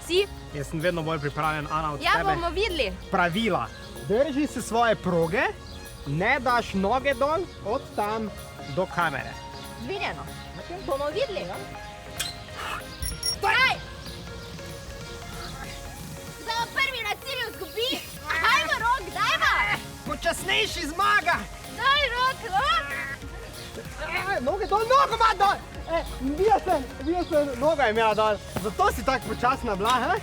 Si? Jaz sem vedno bolj pripravljen, Ana, od Ja, tebe. bomo videli. Pravila. Drži se svoje proge, ne daš noge dol od tam do kamere. Zvinjeno. Bomo videli. Daj! Kdo prvi na cilju zgubi? Dajmo rok, dajmo! Počasnejši zmaga! Daj rok, rok! Noge dol, nogo ima dol! Vija sem, noga je imela dol. Zato si tako počasna bila, he?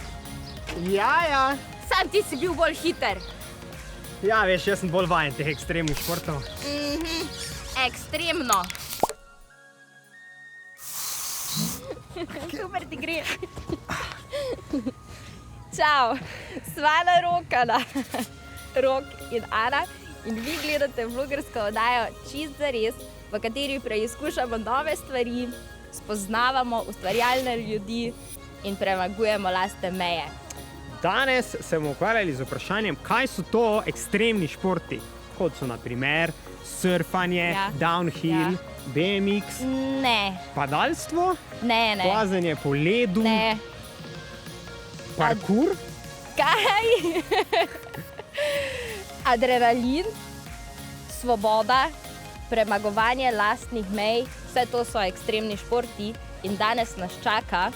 Ja. Sam ti si bil bolj hiter. Ja, veš, jaz sem bolj vajen teh ekstremnih športov. Ekstremno. Super ti gre. Čau, sva na Rokana. Rok in Ana in vi gledate vlogersko oddajo Čist zares, v kateri preizkušamo nove stvari, spoznavamo ustvarjalne ljudi in premagujemo lastne meje. Danes se bomo ukvarjali z vprašanjem, kaj so to ekstremni športi, kot so na primer surfanje, downhill, BMX, padalstvo, plazenje po ledu, parkour. Kaj? Adrenalin, svoboda, premagovanje lastnih mej, vse to so ekstremni športi in danes nas čaka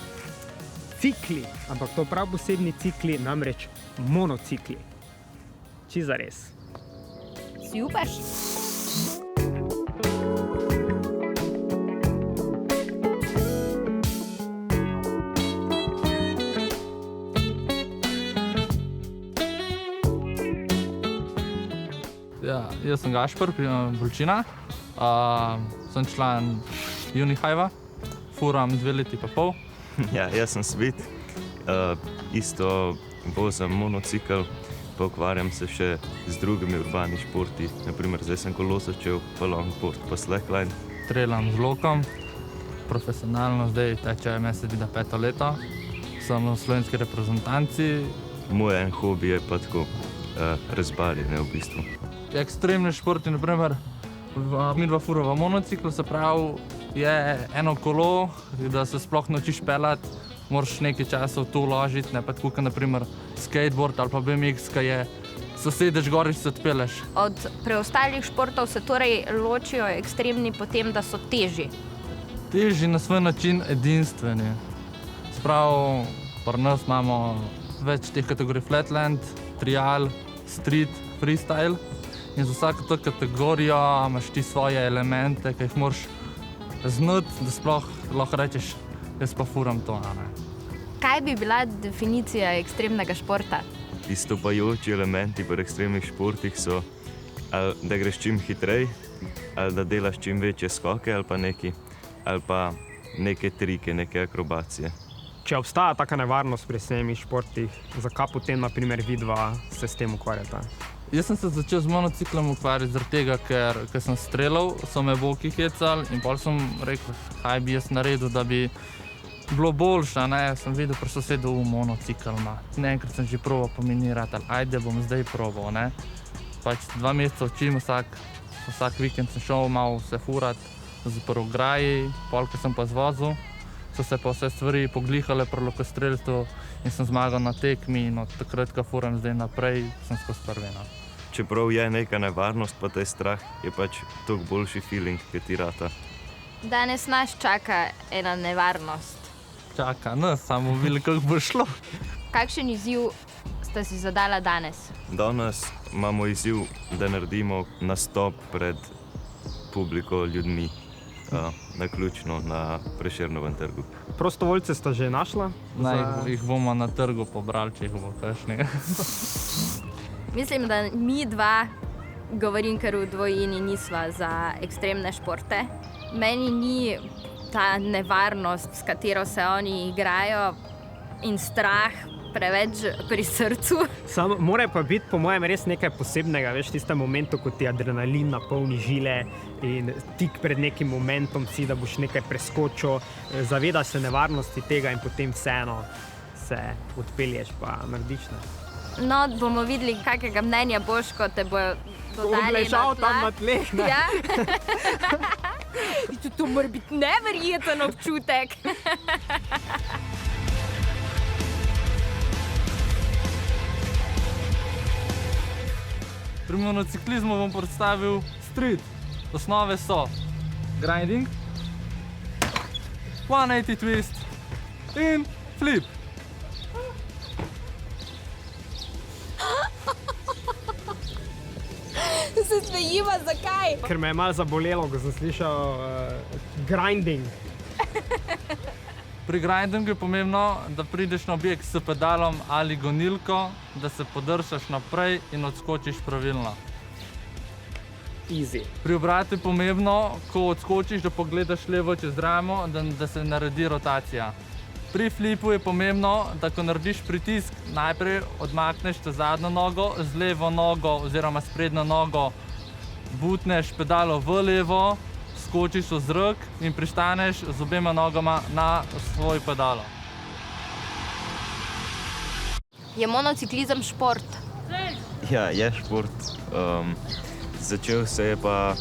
cikli, ampak to prav posebni cikli, namreč monocikli. Čisto zares. Si upaš? Ja, jaz sem Gašper, Bolčina, sem član Unihiva, furam 2 leti pa pol. Ja, jaz sem Svit, isto vozim monocikl, pa ukvarjam se še z drugimi urbani športi. Naprimer, zdaj sem kolo začel, pa longboard, pa slackline. Streljam z lokom, profesionalno zdaj teče mesec da 5. leto. Sem v slovenski reprezentanci. Moj en hobi je pa tako razbarjanje v bistvu. Ekstremni športi, naprimer, midva furava monocikl, se pravi, je eno kolo, da se sploh naučiš peljati, moraš nekaj časa v to vložiti, ne pa tako, kot naprimer skateboard ali pa BMX, ki je, se sedeš gor in se odpelješ. Od preostalih športov se torej ločijo ekstremni po tem, da so težji. Težji na svoj način, edinstveni. Se pravi, pri nas imamo več teh kategorij: flatland, trial, street, freestyle. In za vsako to kategorijo imaš ti svoje elemente, ki jih moraš znati, da sploh lahko rečeš, jaz pa furam to. Kaj bi bila definicija ekstremnega športa? Izstopajoči elementi pri ekstremnih športih so, ali da greš čim hitrej, ali da delaš čim večje skoke, ali pa neke trike, neke akrobacije. Če obstaja taka nevarnost pri ekstremnih športih, zakaj potem, na primer, vidva se s tem ukvarjata? Jaz sem se začel z monociklom ukvarjati zaradi tega, ker sem streljal, so me bolki hecali in potem sem rekel, kaj bi jaz naredil, da bi bilo boljše. Sem videl pri sosedu v monocikl. Enkrat sem že probal pominirati, ajde bom zdaj probal. Pač 2 meseca učim, vsak vikend sem šel malo se furat z prograji, polke sem pa zvozil. So se pa vse stvari poglihale pri lokostrelstvu in sem zmagal na tekmi in od takrat, ko furam zdaj naprej, sem skozi prvi. Čeprav je neka nevarnost, pa te strah, je pač toliko boljši feeling, ki ti rata. Danes nas čaka ena nevarnost. Čaka nas, samo videli, kako bo šlo. Kakšen izziv ste si zadala danes? Danes imamo izziv, da naredimo nastop pred publiko, ljudmi. Naključno na Prešernovem trgu. Prostovoljce sta že našla? Jih bomo na trgu pobrali, če jih bo kakšni. Mislim, da mi dva, govorim kar v dvojini, nisva za ekstremne športe. Meni ni ta nevarnost, s katero se oni igrajo, in strah preveč pri srcu. Mora pa biti, po mojem, res nekaj posebnega, veš, v tistem momentu, ko ti adrenalin napolni žile in tik pred nekim momentom si, da boš nekaj preskočil, zavedaš se nevarnosti tega in potem vseeno se odpelješ pa narediš. No, bomo videli, kakega mnenja boš, ko te bojo dodali na tla. Tam na tleh, ne? Ja. To mora biti neverjeten občutek. Pri monociklizmu bom predstavil street. Osnove so grinding, 180 twist in flip. Se smejimo, zakaj? Ker me je malo zabolelo, ko sem slišal grinding. Pri grindingu je pomembno, da prideš na objekt s pedalom ali gonilko, da se podršaš naprej in odskočiš pravilno. Easy. Pri obratu je pomembno, ko odskočiš, da pogledaš levo čez ramo, da se naredi rotacija. Pri flipu je pomembno, da ko narediš pritisk, najprej odmakneš ta zadnjo nogo, z levo nogo oziroma s prednjo nogo butneš pedalo v levo, skočiš v zrak in pristaneš z obema nogama na svoj pedalo. Je monociklizem šport? Ja, je šport. Začel se je pa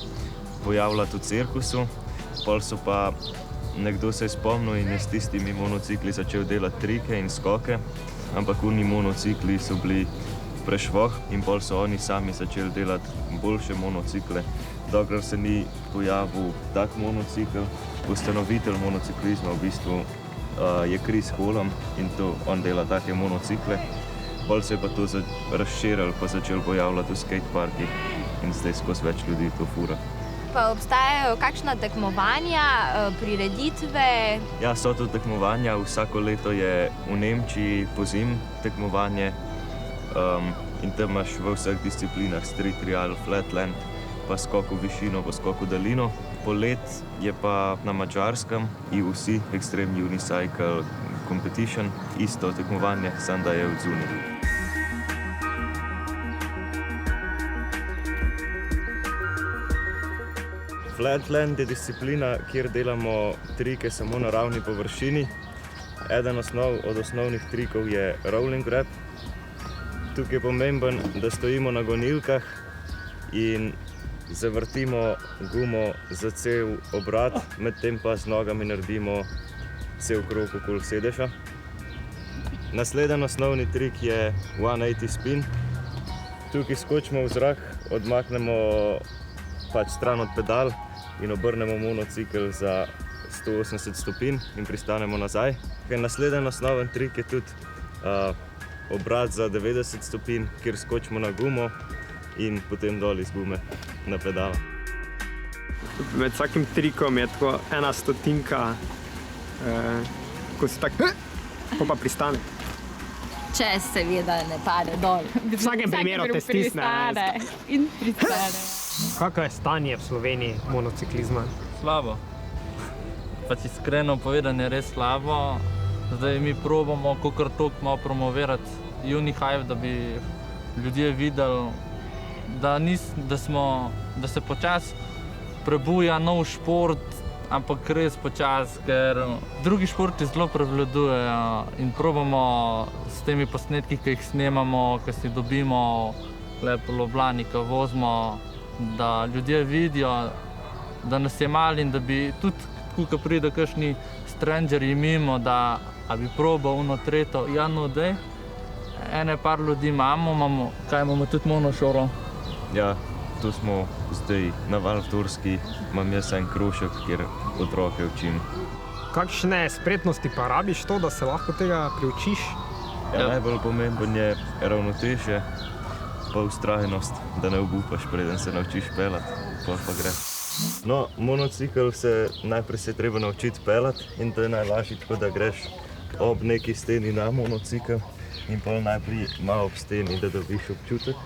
pojavljati v cirkusu, pol so pa nekdo se je spomnil in je s tistimi monocikli začel delati trike in skoke, ampak oni monocikli so bili prešvoh in pol so oni sami začeli delati boljše monocikle. Dokler se ni pojavil tak monocikl, ustanovitelj monociklizma v bistvu je Chris Holland in to on dela take monocikle. Pol se je pa to razširilo, pa začel pojavljati v skateparkih in zdaj skozi več ljudi to fura. Pa obstajajo kakšna tekmovanja, prireditve? Ja, so to tekmovanja. Vsako leto je v Nemčiji pozim tekmovanje in tam imaš v vseh disciplinah street trial, flatland, pa skok v višino, pa skok v daljino. Polet je pa na Madžarskem IUC, Extreme Unicycle Competition, isto tekmovanje, samo da je odzunaj. Flatland je disciplina, kjer delamo trike samo na ravni površini. Eden od osnovnih trikov je rolling grab. Tukaj je pomemben, da stojimo na gonilkah in zavrtimo gumo za cel obrat, medtem pa z nogami naredimo cel krog okoli sedeža. Naslednji osnovni trik je 180 spin. Tukaj skočimo v zrak, odmaknemo stran od pedal in obrnemo monocikl za 180 stopinj in pristanemo nazaj. Naslednji osnoven trik je tudi obrat za 90 stopinj, kjer skočimo na gumo in potem dol iz gume na pedala. Med vsakim trikom je tako ena stotinka, ko si tako, pa pristane. Če seveda ne pade dol. V vsakem primeru te stisne. In pristane. Kako je stanje v Sloveniji monociklizma? Slabo. Pač iskreno povedano je res slabo. Zdaj mi probamo kakor toliko malo promovirati Unihive, da bi ljudje videli, da se počasi prebuja nov šport, ampak res počasi, ker drugi športi zelo prevladujejo in probamo s temi posnetki, ki jih snemamo, ki si dobimo lepo v Ljubljani, ko vozimo, da ljudje vidijo, da nas je malo in da bi tudi, ko pride kakšni strangerji mimo, da bi probal ono tretjo, ja no dej. Ene par ljudi imamo, tudi monošolo. Ja, tu smo zdaj na Valturski, imam jaz en krožek, kjer otroke učim. Kakšne spretnosti pa rabiš to, da se lahko tega priučiš? Ja, najbolj pomemben je ravnotežje, pa vztrajnost, da ne obupaš, preden se naučiš pelati, pa gre. No, monocikl najprej se je treba naučiti pelati in to je najlažje tako, da greš ob neki steni na monocikl in pol najprej malo ob steni, da dobiš občutek.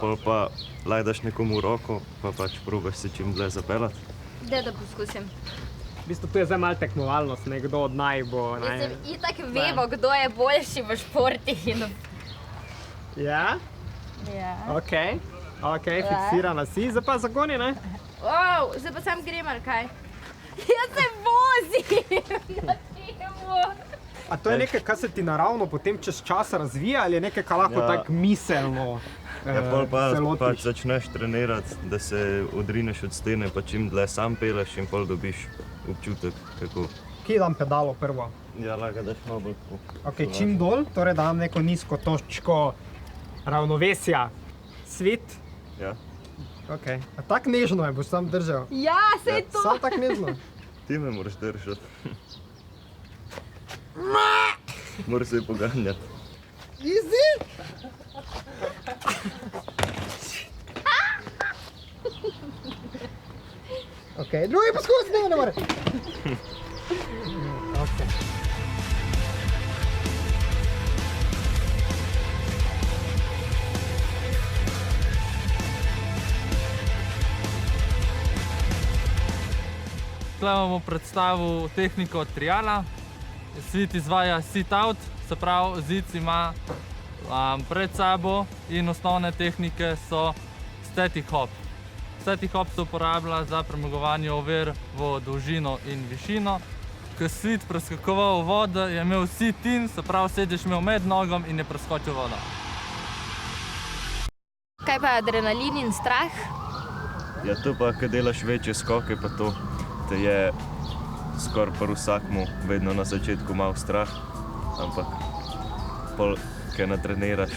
Pol pa lajdaš nekomu roko, pa pač probaš se čim dlje zapelati. Da poskusim. V bistvu tu je zdaj malo tekmovalnost, kdo od naj bo. Mislim, itak vemo, kdo je boljši v športih. Ja? Ja. Ok, fiksirana si, zdaj pa zagoni, ne? Wow, zdaj pa sam grem, ali kaj? Jaz se vozim na temu. A to je nekaj, kar se ti naravno potem čez čas razvija ali je nekaj, kar lahko tako miselno Ja, pol pa se lotiš? pač začneš trenirati, da se odrineš od stene, pa čim dlje sam peleš in pol dobiš občutek, kako. Kje dam pedalo prvo? Ja, lahko daš malo bolj tako. Ok, čim dol, torej dam neko nizko točko ravnovesja. cvet. Ja. Okay. A tako nežno je, boš sam držal. Ja, sej to. Sam tako nežno. Ti me moraš držati. Moraš se poganjati. Easy! Okay, drugi poskus, ne more. Okay. Tukaj vam bom predstavil tehniko triala. Sit izvaja sit-out, se pravi, zid ima pred sabo in osnovne tehnike so static hop. Static hop se uporablja za premagovanje ovir v dolžino in višino. Ko sit preskakoval vodo, je imel sit-in, se pravi, sediš imel med nogom in je preskočil vodo. Kaj pa adrenalin in strah? Ja, to pa, ko delaš večje skoke, pa to te je skoraj pri vsakmu vedno na začetku malo strah, ampak pol, ko natreniraš,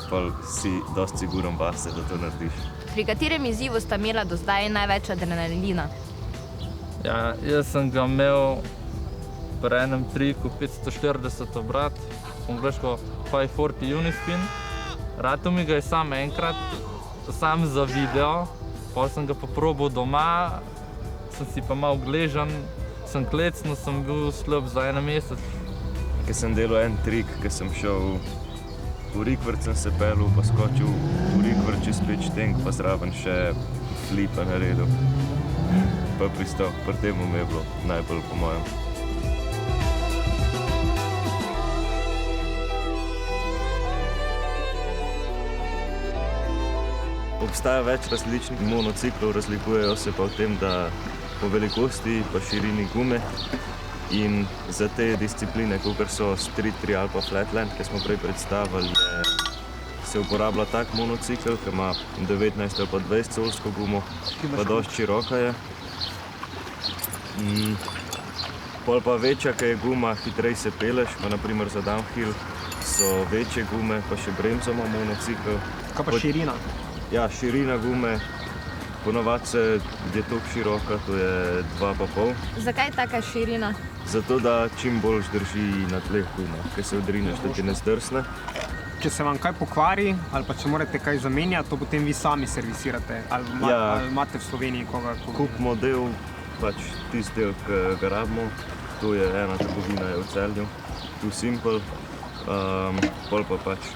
pol si dosti siguren vase, da to narediš. Pri katerem izzivu sta imela do zdaj največ adrenalina? Ja, jaz sem ga imel pri enem triku 540 obrat, angleško 540 unispin. Rato mi ga je sam enkrat, sam za video, potem sem ga poprobil doma, sem si pa malo gležan, sem klecnil, sem bil slab za 1 mesec. Ko sem delal en trik, ko sem šel v rikvrt, sem se pelil, pa skočil v rikvrt čez 5 štenk, pa zraven še flipa naredil. Pa pristal, pri temu mi je bilo najbolj po mojem. Obstaja več različnih monociklov, razlikujejo se pa v tem, da po velikosti pa širini gume in za te discipline, kot so street trial pa flatland, ki smo prej predstavili, se uporablja tak monocikl, ki ima 19 ali pa 20 colsko gumo, pa dosti široka je. Pol pa večja, ki je guma, hitrej se peleš, pa naprimer za downhill so večje gume, pa še bremzo ima monocikl. Kaj pa širina? Ja, širina gume, ponovadi je toliko široka, to je 2,5. Zakaj taka širina? Zato, da čim bolj drži na tleh guma, ker se odrineš, da ti ne zdrsne. Če se vam kaj pokvari ali pa če morate kaj zamenjati, to potem vi sami servisirate. Ali imate v Sloveniji koga? Kupimo del, pač tisti del, ki ga rabimo. To je ena trgovina v Celju, tu Simple. Pol pa pač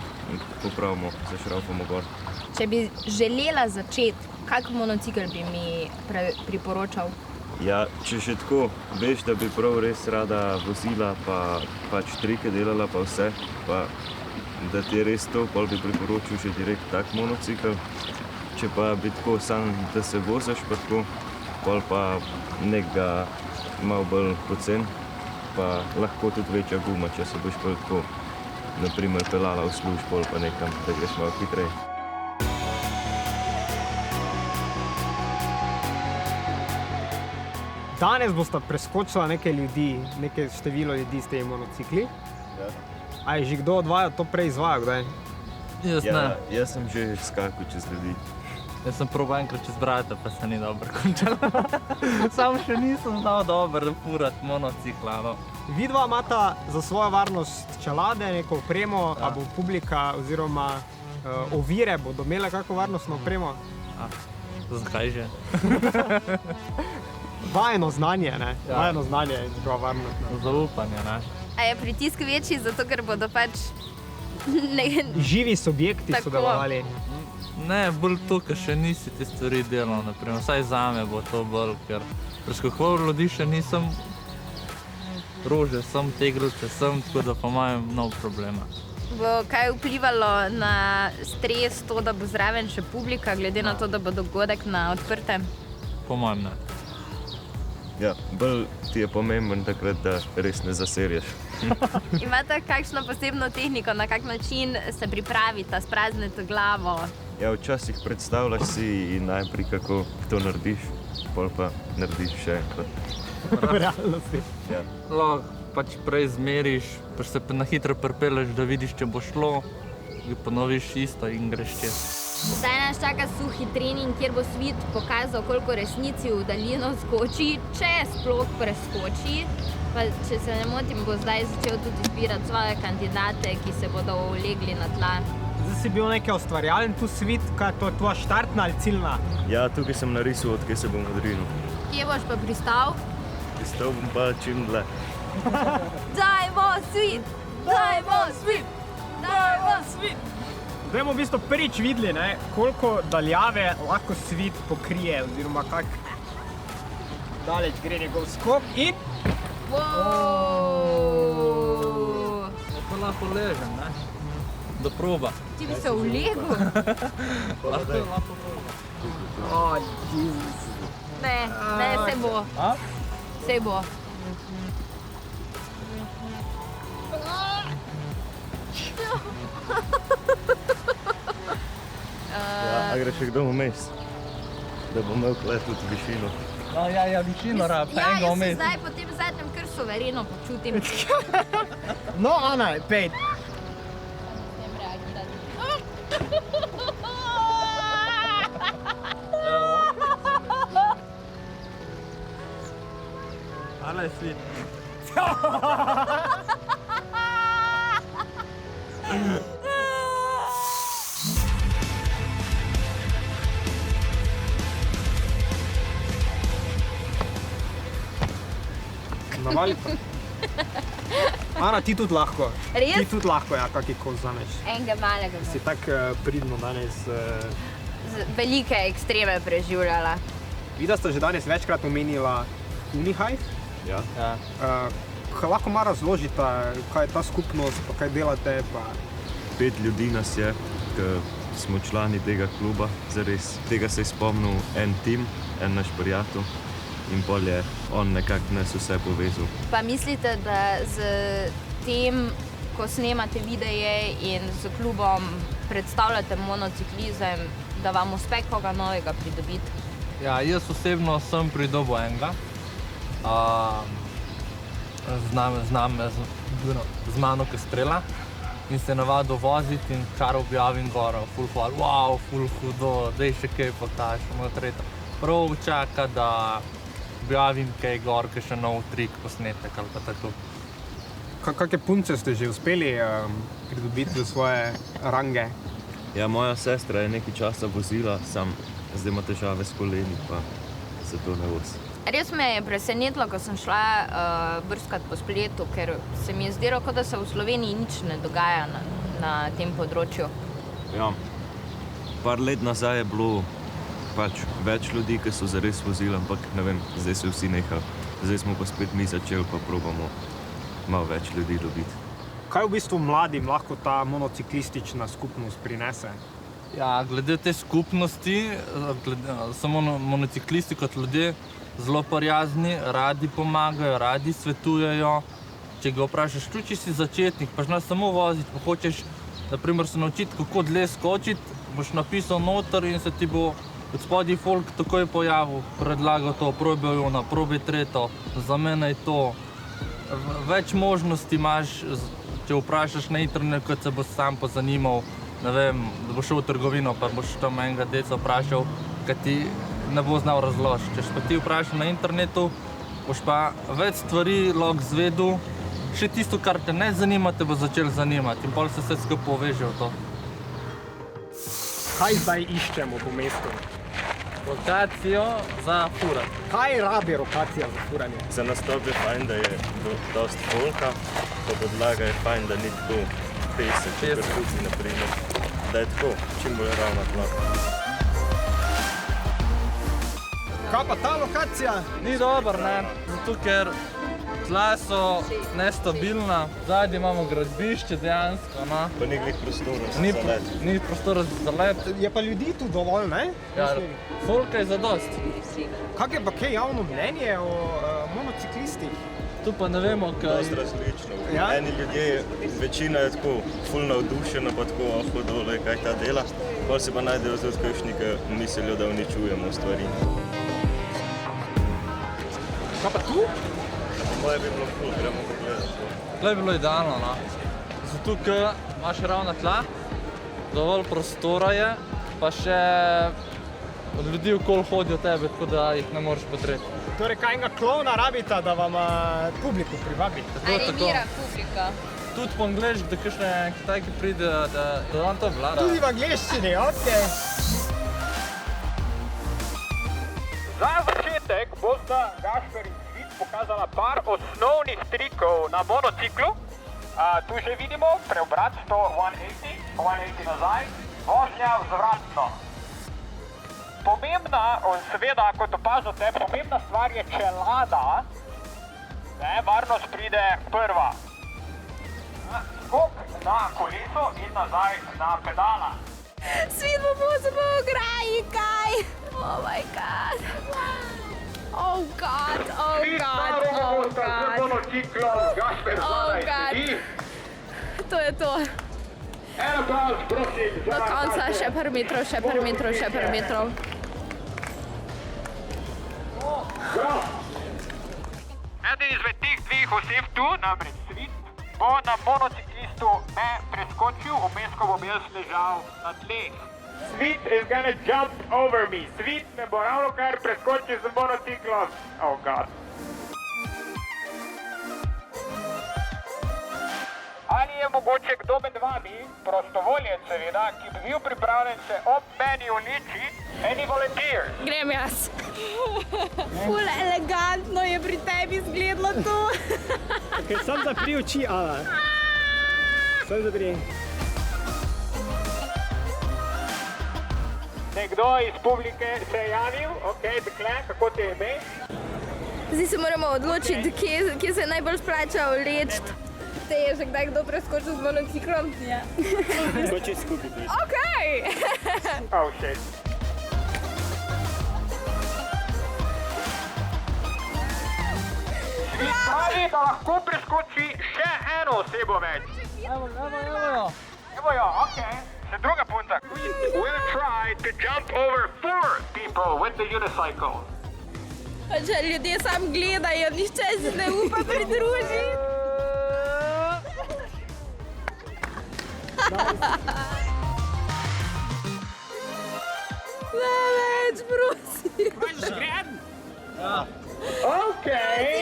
popravimo, zašraufamo gor. Če bi želela začeti, kak monocikl bi mi priporočal? Ja, če še tako veš, da bi prav res rada vozila, pa pač trike delala, pa vse, pa da ti je res to, pol bi priporočil že direkt tak monocikl. Če pa bi tako sam, da se voziš, pa tako, pol pa nekega malo bolj pocen, pa lahko tudi večja guma, če se boš pol tako, naprimer, pelala v službo, pol pa nekam, da greš malo hitreje. Danes bosta preskočila nekaj ljudi, nekaj število ljudi s temi monocikli. Ja. A je že kdo od vaju to prej izvajal, kdaj? Jaz ne. Jaz sem že skakal čez ljudi. Jaz sem probil enkrat čez brata, pa se ni dobro končalo. Sam še nisem znal dobro furati monocikla. No. Vidva imata za svojo varnost čelade, neko opremo, a bo publika oziroma ovire bodo imele kakšno varnostno opremo? Zakaj že? Vajeno znanje, ne? Ja. Vajeno znanje je njegova varnost. Zaupanje, ne? A je pritisk večji, zato ker bodo pač Živi subjekti Tako. sodelovali. Ne, bolj to, ker še nisi te stvari delal, naprimer. Vsaj zame bo to bolj, ker preskakoval ljudi še nisem, rože sem, tegrice sem, tako da po mojem nov problema. bo kaj vplivalo na stres to, da bo zraven še publika, glede na to, da bo dogodek na odprtem? Po mojem ne. Ja, bolj ti je pomemben takrat, da res ne zaserješ. Imate kakšno posebno tehniko, na kak način se pripravite, spraznite glavo? Ja, včasih predstavljaš si najprej, kako to narediš, pol pa narediš še enkrat. V realnosti. Ja. Lahko pač prej zmeriš, pa se na hitro pripeleš, da vidiš, če bo šlo, ponoviš isto in greš čez. Zdaj nas čaka suhi trening, kjer bo Svit pokazal, koliko resnici v daljino skoči, če sploh preskoči. Pa, če se ne motim, bo zdaj začel tudi izbirati svoje kandidate, ki se bodo ulegli na tla. Zdaj si bil nekaj ustvarjalen tu Svit, kaj je to tvoja štartna ali ciljna? Ja, tukaj sem narisal, odkje se bom odrinil. Kje boš pa pristal? Pristal bom pa čim dlje. Dajmo Svit! Dajmo Svit! Dajmo Svit! Zdaj bomo v bistvu prvič videli, ne, koliko daljave lahko Svit pokrije, oziroma kak daleč gre njegov skok in... Wow. To lahko ležem, ne? Da proba. Ti bi se ulegel? Lahko proba. Jezus. Ne, se bo. Se bo. A gre še kdo vmes? Da bo imel tle tudi višino. No, ja, višino rab, Ja, enega jaz se vmes. zdaj po tem zadnjem kar suvereno počutim. No, Ana, pej. Ale Svit. Navali pa. Ana, ti tudi lahko. Res? Ti tudi lahko, ja, kaki kos zameš. Enega malega. Si tako pridno danes. Velike ekstreme preživljala. Vida sta že danes večkrat omenila Unihive. Ja. Kaj lahko malo razložite, kaj je ta skupnost, pa kaj delate? Pa... 5 ljudi nas je, ki smo člani tega kluba. Zares, tega se je spomnil en tim, en naš prijatelj. In pol je on nekako nas vse povezal. Pa mislite, da z tem, ko snemate videe in z klubom predstavljate monociklizem, da vam uspe koga novega pridobiti? Ja, jaz osebno sem pridobil enega. Z mano, ki strela in se navadil voziti in kar objavim gor, ful hval, wow, ful hudo, daj še kaj pokažemo, tretje. Prav čaka, da objavim kaj gor, kaj še nov trik, posnetek ali pa tako. Kakšne punce ste že uspeli pridobiti v svoje range? Ja, moja sestra je nekaj časa vozila, zdaj ima težave s koleni, pa se to ne vozi. Res me je presenetilo, ko sem šla brskati po spletu, ker se mi je zdelo, kot da se v Sloveniji nič ne dogaja na tem področju. Ja, par let nazaj je bilo več ljudi, ki so zares vozili, ampak ne vem, zdaj so vsi nehali. Zdaj smo pa spet mi začeli, pa probamo malo več ljudi dobiti. Kaj v bistvu mladim lahko ta monociklistična skupnost prinese? Ja, glede te skupnosti, so monociklisti kot ljudje zelo prijazni, radi pomagajo, radi svetujejo. Če ga vprašaš, če si začetnik, pa znaš samo voziti, pa hočeš na primer se naučiti, kako dlje skočiti, boš napisal noter in se ti bo od spodaj folk takoj pojavil, predlagal to, probaj ono, probaj treto, zamenjaj to. Več možnosti imaš, če vprašaš na internetu, kot se boš sam pozanimal, ne vem, da boš šel v trgovino, pa boš tam enega deca vprašal, kaj ti ne bo znal razložiti. Če pa ti vprašal na internetu, boš pa več stvari lahko izvedel, še tisto, kar te ne zanima, te bo začel zanimati in pol se vse skupaj poveže v to. Kaj zdaj iščemo po mestu? Lokacijo za furati. Kaj rabi lokacija za furanje? Za nastop je fajn, da je dost folka, pa podlaga je fajn, da ni tako pesek, na primer, da je tako, čim bolj ravna tla. Kaj pa ta lokacija? Ni dober, ne, zato ker tla so nestabilna, zadnji imamo gradbišče dejansko, no. Pa ni glih prostora za let. Ni prostora za let. Je pa ljudi tu dovolj, ne? Ja, folka je zadost. Kak je pa kaj javno mnenje o monociklistih? Tu pa ne vemo, kaj... Dost različno. Ja? Eni ljudje, večina je tako ful navdušena, pa tako dole, kaj ta dela. Pol se pa najdejo tudi kakšni, ki mislijo, da uničujemo stvari. Kaj pa tu? Moje bi bilo ful, gremo pogledati. Tle je bilo idealno, no. Zato, ker imaš ravna tla, dovolj prostora je, pa pa še ljudi okoli hodijo tebe, tako da jih ne moreš potreti. Torej, kaj enega klovna rabita, da vam publiko privabi? Animira publiko. Tudi po angleški, da kakšne Kitajke pride, da vam to vlada. Tudi v angleščini, okej. Za začetek bosta Gašper in Svit pokazala par osnovnih trikov na monociklu. Tu že vidimo preobrat 180 nazaj, vožnja vzvratno. Pomembna, seveda, kot opažate, pomembna stvar je čelada. Varnost pride prva. Skok na koleso in nazaj na pedala. Svit bo zelo ograji, kaj? Oh my god. Oh god, oh god, oh god. Oh god. To je to. Do konca še par metrov. Eden izmed teh dveh oseb tu, namreč Svit, bo na monociklistu me preskočil, vmes ko bom jaz ležal na tleh. Svit is gonna jump over me. Svit me bo ravno kar preskočil z monociklom. Oh god. Ali je mogoče kdo med vami, prostovoljec seveda, ki bi bil pripravljen se ob meni uliči? Any volunteer? Grem jaz. Ful elegantno je pri tebi izgledalo to. Sam zapri oči, Ana. Sam zapri. Nekdo iz publike se je javil. Ok, dekle, kako te je ime? Zdaj se moramo odločiti, kje se najbolj splača vleči. Te je že kdaj kdo preskočil z monociklom? Ja. Skoči skupaj. Ok! Oh shit. Svit pravi, da lahko preskoči še eno osebo več. Evo jo, ok. Še druga punta. We'll try to jump over 4 people with the unicycle. Če ljudje sam gledajo, nišče se ne upa pridružiti. Ne več, prosim. Ok.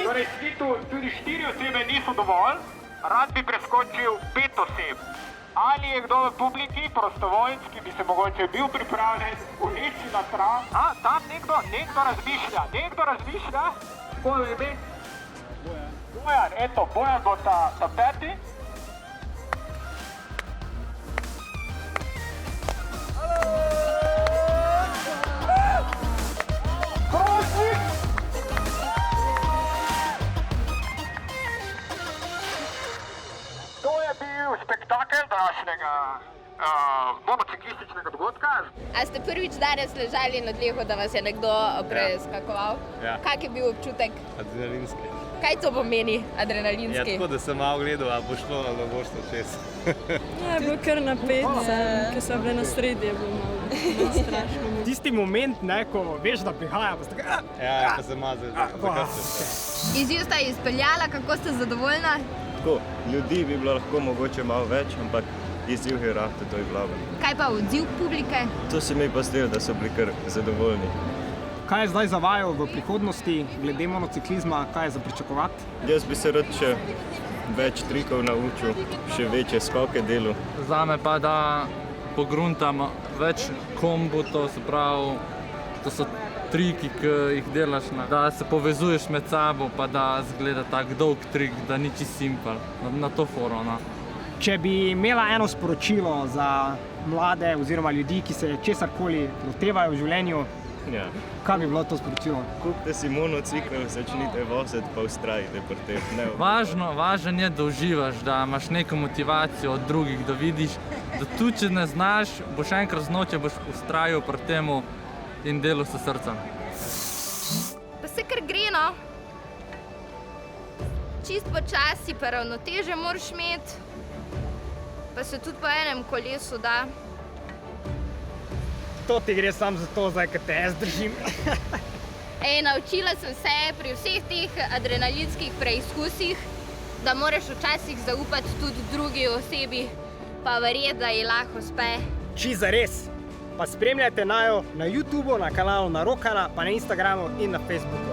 Torej, Svitu tudi 4 osebe niso dovolj. Rad bi preskočil 5 oseb. Ali je kdo v publiki, prostovoljc, ki bi se mogoče bil pripravljen uleči na tran? Tam nekdo razmišlja. Kako je ime? Bojan, eto, Bojan bo ta peti. To je bil spektakel današnjega monociklističnega dogodka. A ste prvič danes ležali na dlehu, da vas je nekdo preskakoval? Ja. Kak je bil občutek? Adrenalinski. Kaj to pomeni, adrenalinski? Ja, tako da sem malo gledal, a bo šlo ali bo šlo čez. Ja, je bilo kar napet, ker so bile na sredi, je bilo malo strašno. Tisti moment, ne, ko veš, da prihaja, pa ste tako... Ja, pa se maze. Izziv sta izpeljala, kako ste zadovoljna? Tako, ljudi bi bilo lahko mogoče malo več, ampak izziv je rahto, to je glavno. Kaj pa odziv publike? To se mi pa zdelo, da so bili kar zadovoljni. Kaj je zdaj za vaju v prihodnosti, glede monociklizma, kaj je za pričakovati? Jaz bi se rad še več trikov naučil, še večje skoke delu. Zame pa, da pogruntam več kombotov, se pravi, to so triki, ki jih delaš, da se povezuješ med sabo, pa da zgleda tak dolg trik, da ni čisto simpel, na to foro. Če bi imela eno sporočilo za mlade oziroma ljudi, ki se česarkoli lotevajo v življenju, Ja. kaj bi bilo to sporočilo? Kupite si monocikl, začnite voziti, pa ustrajite pri tem. Važno je, da uživaš, da imaš neko motivacijo od drugih, da vidiš, da tudi če ne znaš, boš enkrat znotraj boš ustrajal pri temu in delal s srcem. Pa se kar gre, no. Čist počasi, pa ravnoteže moraš imeti. Pa se tudi po enem kolesu da. To ti gre samo zato, zdaj, ker te jaz držim. Naučila sem se pri vseh teh adrenalinskih preizkusih, da moraš včasih zaupati tudi drugi osebi, pa verjeti, da ji lahko uspe. Čisto zares. pa spremljajte najo na YouTubu, na kanalu Narokana, pa na Instagramu in na Facebooku.